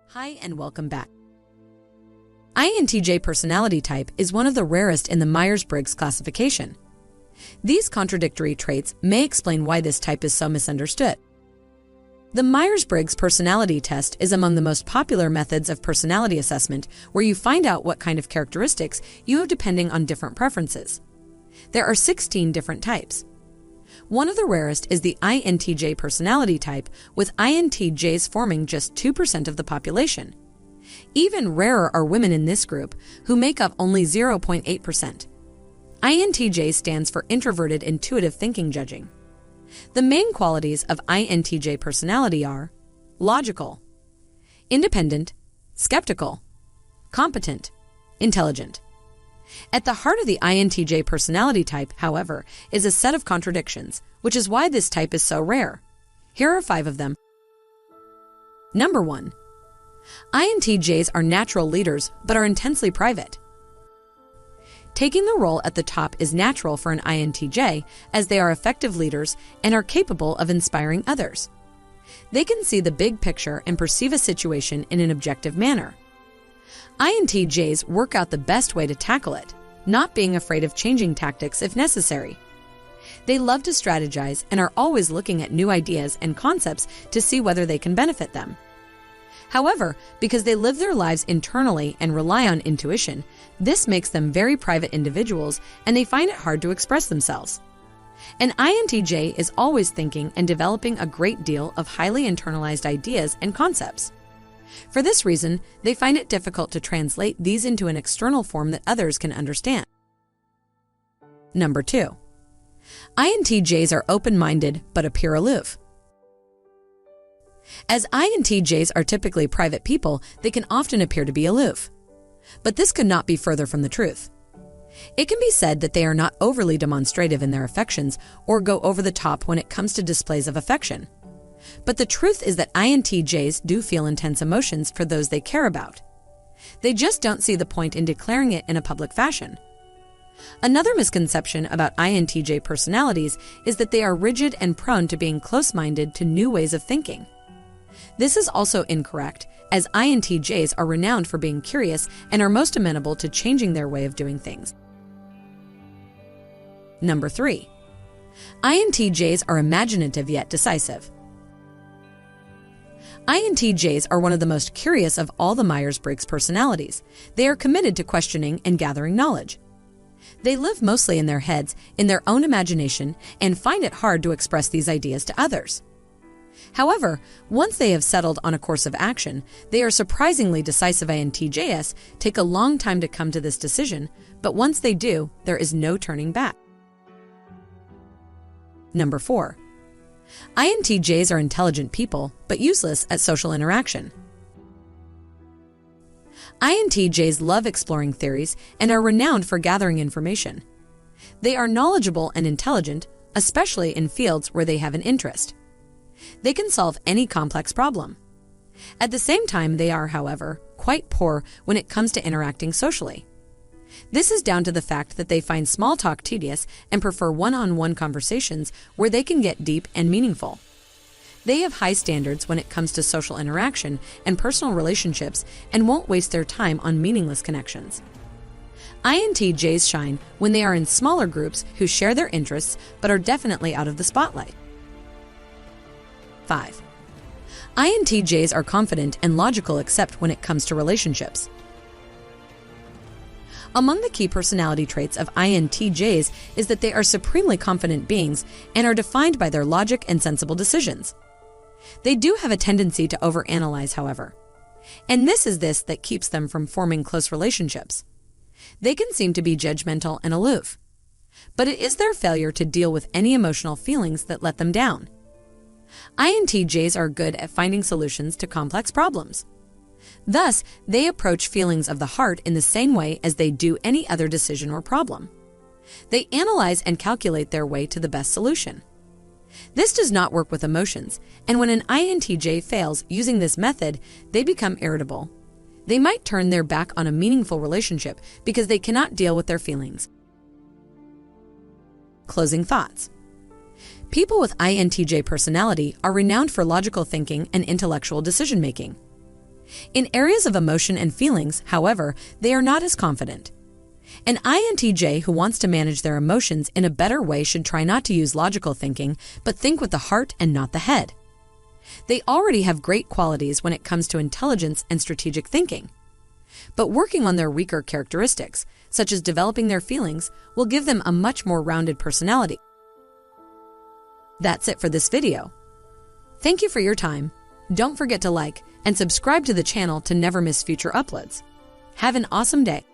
Hi and welcome back. INTJ personality type is one of the rarest in the Myers-Briggs classification. These contradictory traits may explain why this type is so misunderstood. The Myers-Briggs personality test is among the most popular methods of personality assessment, where you find out what kind of characteristics you have depending on different preferences. There are 16 different types. One of the rarest is the INTJ personality type, with INTJs forming just 2% of the population. Even rarer are women in this group, who make up only 0.8%. INTJ stands for introverted intuitive thinking judging. The main qualities of INTJ personality are logical, independent, skeptical, competent, intelligent. At the heart of the INTJ personality type, however, is a set of contradictions, which is why this type is so rare. Here are 5 of them. Number 1. INTJs are natural leaders, but are intensely private. Taking the role at the top is natural for an INTJ, as they are effective leaders and are capable of inspiring others. They can see the big picture and perceive a situation in an objective manner. INTJs work out the best way to tackle it, not being afraid of changing tactics if necessary. They love to strategize and are always looking at new ideas and concepts to see whether they can benefit them. However, because they live their lives internally and rely on intuition, this makes them very private individuals and they find it hard to express themselves. An INTJ is always thinking and developing a great deal of highly internalized ideas and concepts. For this reason, they find it difficult to translate these into an external form that others can understand. Number 2. INTJs are open-minded but appear aloof. As INTJs are typically private people, they can often appear to be aloof. But this could not be further from the truth. It can be said that they are not overly demonstrative in their affections or go over the top when it comes to displays of affection. But the truth is that INTJs do feel intense emotions for those they care about. They just don't see the point in declaring it in a public fashion. Another misconception about INTJ personalities is that they are rigid and prone to being close-minded to new ways of thinking. This is also incorrect, as INTJs are renowned for being curious and are most amenable to changing their way of doing things. Number 3. INTJs are imaginative yet decisive. INTJs are one of the most curious of all the Myers-Briggs personalities. They are committed to questioning and gathering knowledge. They live mostly in their heads, in their own imagination, and find it hard to express these ideas to others. However, once they have settled on a course of action, they are surprisingly decisive. INTJs take a long time to come to this decision, but once they do, there is no turning back. Number 4. INTJs are intelligent people, but useless at social interaction. INTJs love exploring theories and are renowned for gathering information. They are knowledgeable and intelligent, especially in fields where they have an interest. They can solve any complex problem. At the same time, they are, however, quite poor when it comes to interacting socially. This is down to the fact that they find small talk tedious and prefer one-on-one conversations where they can get deep and meaningful. They have high standards when it comes to social interaction and personal relationships and won't waste their time on meaningless connections. INTJs shine when they are in smaller groups who share their interests but are definitely out of the spotlight. 5. INTJs are confident and logical except when it comes to relationships. Among the key personality traits of INTJs is that they are supremely confident beings and are defined by their logic and sensible decisions. They do have a tendency to overanalyze, however, and this that keeps them from forming close relationships. They can seem to be judgmental and aloof, but it is their failure to deal with any emotional feelings that let them down. INTJs are good at finding solutions to complex problems. Thus, they approach feelings of the heart in the same way as they do any other decision or problem. They analyze and calculate their way to the best solution. This does not work with emotions, and when an INTJ fails using this method, they become irritable. They might turn their back on a meaningful relationship because they cannot deal with their feelings. Closing thoughts. People with INTJ personality are renowned for logical thinking and intellectual decision-making. In areas of emotion and feelings, however, they are not as confident. An INTJ who wants to manage their emotions in a better way should try not to use logical thinking, but think with the heart and not the head. They already have great qualities when it comes to intelligence and strategic thinking. But working on their weaker characteristics, such as developing their feelings, will give them a much more rounded personality. That's it for this video. Thank you for your time. Don't forget to like and subscribe to the channel to never miss future uploads. Have an awesome day.